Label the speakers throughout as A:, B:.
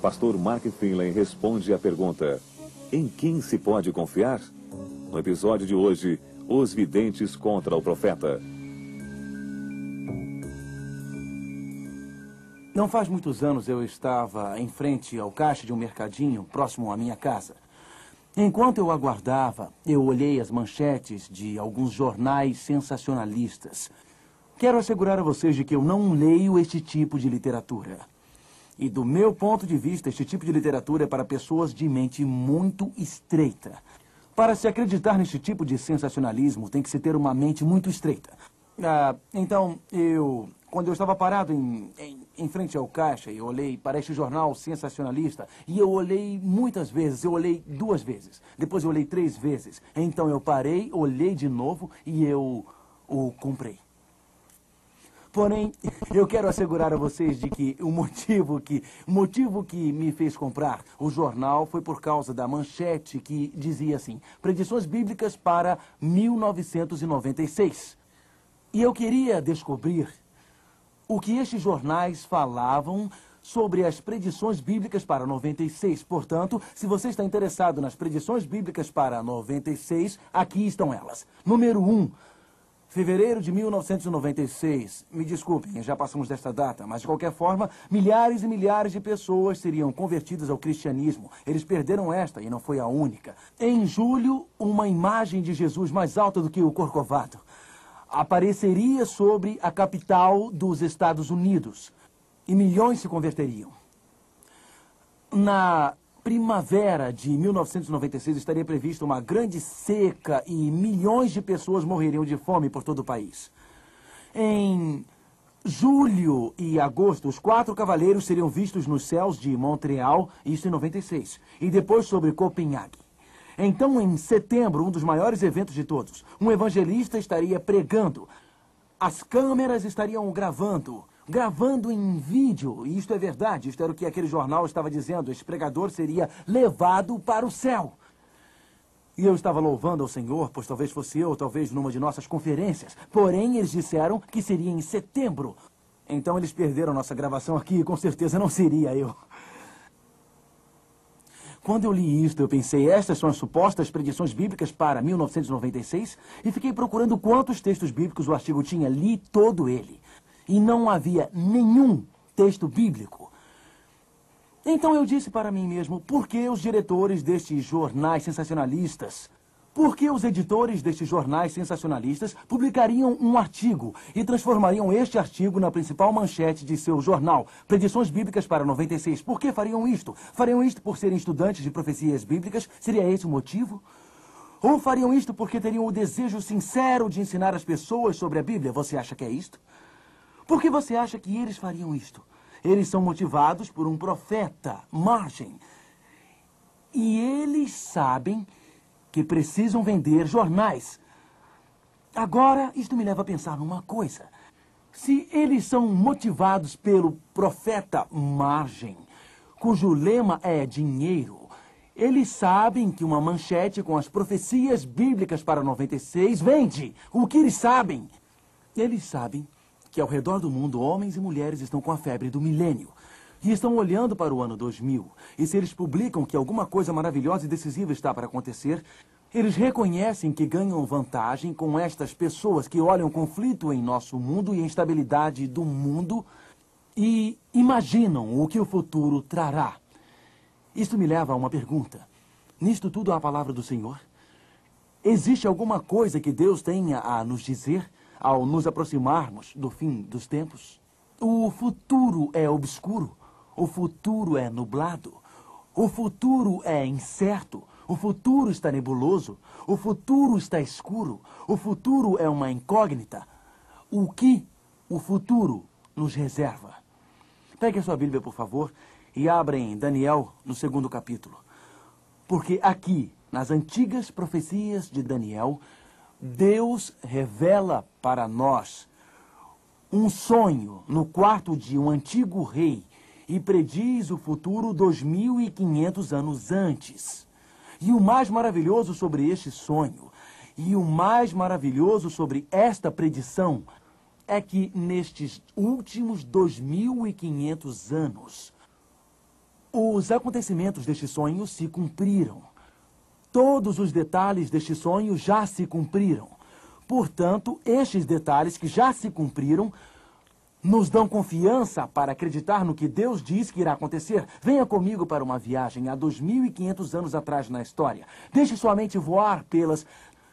A: Pastor Mark Finley responde à pergunta: em quem se pode confiar? No episódio de hoje, os videntes contra o profeta.
B: Não faz muitos anos eu estava em frente ao caixa de um mercadinho próximo à minha casa. Enquanto eu aguardava, eu olhei as manchetes de alguns jornais sensacionalistas. Quero assegurar a vocês de que eu não leio este tipo de literatura. E do meu ponto de vista, este tipo de literatura é para pessoas de mente muito estreita. Para se acreditar neste tipo de sensacionalismo, tem que se ter uma mente muito estreita. Então, quando eu estava parado em frente ao caixa, eu olhei para este jornal sensacionalista, e eu olhei muitas vezes, eu olhei 2 vezes, depois eu olhei 3 vezes. Então eu parei, olhei de novo e eu o comprei. Porém, eu quero assegurar a vocês de que o motivo que me fez comprar o jornal foi por causa da manchete que dizia assim: predições bíblicas para 1996. E eu queria descobrir o que estes jornais falavam sobre as predições bíblicas para 96. Portanto, se você está interessado nas predições bíblicas para 96, aqui estão elas. Número 1. Fevereiro de 1996. Me desculpem, já passamos desta data, mas de qualquer forma, milhares e milhares de pessoas seriam convertidas ao cristianismo. Eles perderam esta e não foi a única. Em julho, uma imagem de Jesus mais alta do que o Corcovado apareceria sobre a capital dos Estados Unidos e milhões se converteriam. Na primavera de 1996 estaria prevista uma grande seca e milhões de pessoas morreriam de fome por todo o país. Em julho e agosto, os 4 cavaleiros seriam vistos nos céus de Montreal, isso em 96, e depois sobre Copenhague. Então, em setembro, um dos maiores eventos de todos, um evangelista estaria pregando. As câmeras estariam gravando em vídeo, e isto é verdade, isto era o que aquele jornal estava dizendo, esse pregador seria levado para o céu. E eu estava louvando ao Senhor, pois talvez fosse eu, talvez numa de nossas conferências, porém eles disseram que seria em setembro. Então eles perderam nossa gravação aqui e com certeza não seria eu. Quando eu li isto, eu pensei, estas são as supostas predições bíblicas para 1996, e fiquei procurando quantos textos bíblicos o artigo tinha, li todo ele. E não havia nenhum texto bíblico. Então eu disse para mim mesmo, por que os diretores destes jornais sensacionalistas, por que os editores destes jornais sensacionalistas publicariam um artigo e transformariam este artigo na principal manchete de seu jornal, Predições Bíblicas para 96? Por que fariam isto? Fariam isto por serem estudantes de profecias bíblicas? Seria esse o motivo? Ou fariam isto porque teriam o desejo sincero de ensinar as pessoas sobre a Bíblia? Você acha que é isto? Por que você acha que eles fariam isto? Eles são motivados por um profeta, Margem. E eles sabem que precisam vender jornais. Agora, isto me leva a pensar numa coisa. Se eles são motivados pelo profeta Margem, cujo lema é dinheiro, eles sabem que uma manchete com as profecias bíblicas para 96 vende. O que eles sabem? Eles sabem que ao redor do mundo, homens e mulheres estão com a febre do milênio. E estão olhando para o ano 2000. E se eles publicam que alguma coisa maravilhosa e decisiva está para acontecer, eles reconhecem que ganham vantagem com estas pessoas que olham o conflito em nosso mundo e a instabilidade do mundo e imaginam o que o futuro trará. Isto me leva a uma pergunta. Nisto tudo há a palavra do Senhor? Existe alguma coisa que Deus tenha a nos dizer ao nos aproximarmos do fim dos tempos? O futuro é obscuro, o futuro é nublado, o futuro é incerto, o futuro está nebuloso, o futuro está escuro, o futuro é uma incógnita. O que o futuro nos reserva? Pegue a sua Bíblia, por favor, e abra em Daniel, no 2º capítulo. Porque aqui Nas antigas profecias de Daniel, Deus revela para nós um sonho no quarto de um antigo rei e prediz o futuro 2.500 anos antes. E o mais maravilhoso sobre este sonho, e o mais maravilhoso sobre esta predição, é que nestes últimos 2.500 anos, os acontecimentos deste sonho se cumpriram. Todos os detalhes deste sonho já se cumpriram. Portanto, estes detalhes que já se cumpriram nos dão confiança para acreditar no que Deus diz que irá acontecer. Venha comigo para uma viagem há 2.500 anos atrás na história. Deixe sua mente voar pelas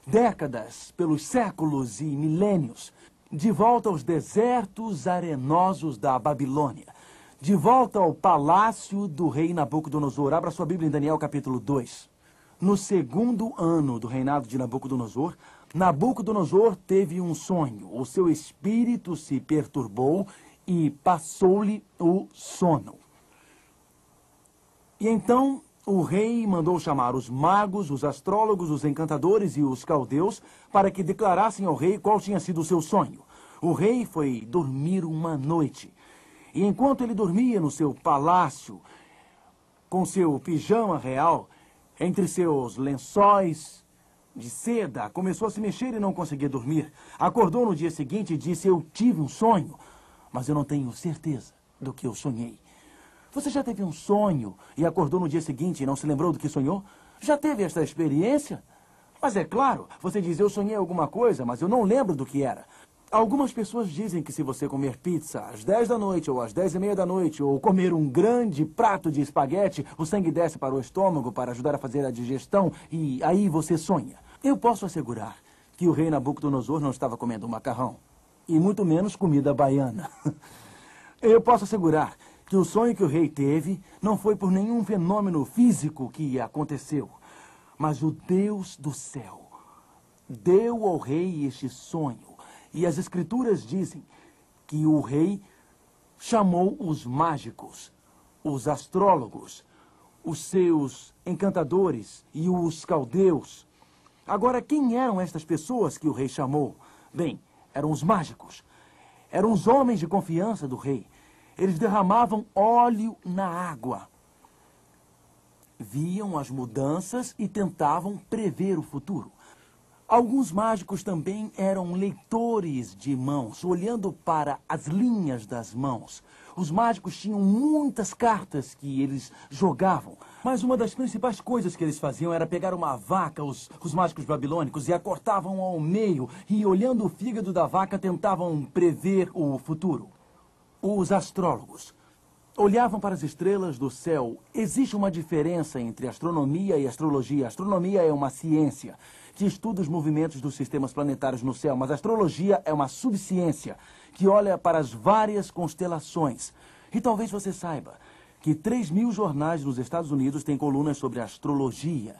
B: décadas, pelos séculos e milênios, de volta aos desertos arenosos da Babilônia, de volta ao palácio do rei Nabucodonosor. Abra sua Bíblia em Daniel capítulo 2. No segundo ano do reinado de Nabucodonosor, Nabucodonosor teve um sonho. O seu espírito se perturbou e passou-lhe o sono. E então o rei mandou chamar os magos, os astrólogos, os encantadores e os caldeus para que declarassem ao rei qual tinha sido o seu sonho. O rei foi dormir uma noite. E enquanto ele dormia no seu palácio, com seu pijama real, entre seus lençóis de seda, começou a se mexer e não conseguia dormir. Acordou no dia seguinte e disse: eu tive um sonho, mas eu não tenho certeza do que eu sonhei. Você já teve um sonho e acordou no dia seguinte e não se lembrou do que sonhou? Já teve esta experiência? Mas é claro, você diz: eu sonhei alguma coisa, mas eu não lembro do que era. Algumas pessoas dizem que se você comer pizza às 10 da noite ou às 10:30 da noite ou comer um grande prato de espaguete, o sangue desce para o estômago para ajudar a fazer a digestão e aí você sonha. Eu posso assegurar que o rei Nabucodonosor não estava comendo macarrão e muito menos comida baiana. Eu posso assegurar que o sonho que o rei teve não foi por nenhum fenômeno físico que aconteceu, mas o Deus do céu deu ao rei este sonho. E as escrituras dizem que o rei chamou os mágicos, os astrólogos, os seus encantadores e os caldeus. Agora, quem eram estas pessoas que o rei chamou? Bem, eram os mágicos. Eram os homens de confiança do rei. Eles derramavam óleo na água. Viam as mudanças e tentavam prever o futuro. Alguns mágicos também eram leitores de mãos, olhando para as linhas das mãos. Os mágicos tinham muitas cartas que eles jogavam. Mas uma das principais coisas que eles faziam era pegar uma vaca, os mágicos babilônicos, e a cortavam ao meio. E olhando o fígado da vaca, tentavam prever o futuro. Os astrólogos olhavam para as estrelas do céu. Existe uma diferença entre astronomia e astrologia. A astronomia é uma ciência que estuda os movimentos dos sistemas planetários no céu, mas a astrologia é uma subciência que olha para as várias constelações. E talvez você saiba que 3.000 jornais nos Estados Unidos têm colunas sobre astrologia.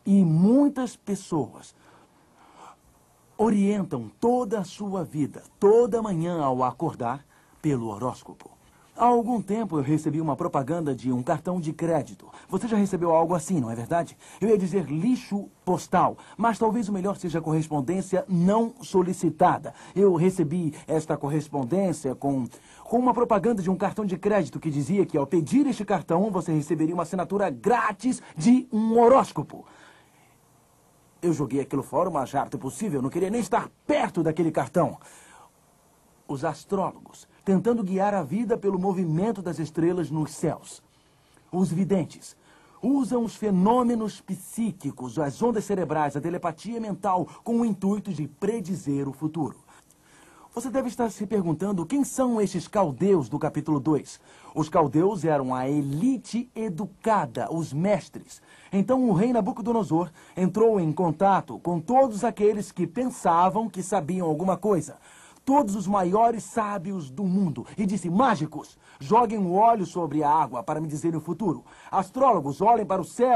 B: E muitas pessoas orientam toda a sua vida, toda manhã ao acordar, pelo horóscopo. Há algum tempo eu recebi uma propaganda de um cartão de crédito. Você já recebeu algo assim, não é verdade? Eu ia dizer lixo postal, mas talvez o melhor seja correspondência não solicitada. Eu recebi esta correspondência com uma propaganda de um cartão de crédito que dizia que ao pedir este cartão você receberia uma assinatura grátis de um horóscopo. Eu joguei aquilo fora o mais rápido possível, não queria nem estar perto daquele cartão. Os astrólogos, tentando guiar a vida pelo movimento das estrelas nos céus. Os videntes usam os fenômenos psíquicos, as ondas cerebrais, a telepatia mental, com o intuito de predizer o futuro. Você deve estar se perguntando quem são estes caldeus do capítulo 2. Os caldeus eram a elite educada, os mestres. Então o rei Nabucodonosor entrou em contato com todos aqueles que pensavam que sabiam alguma coisa. Todos os maiores sábios do mundo. E disse: mágicos, joguem o óleo sobre a água para me dizerem o futuro. Astrólogos, olhem para o céu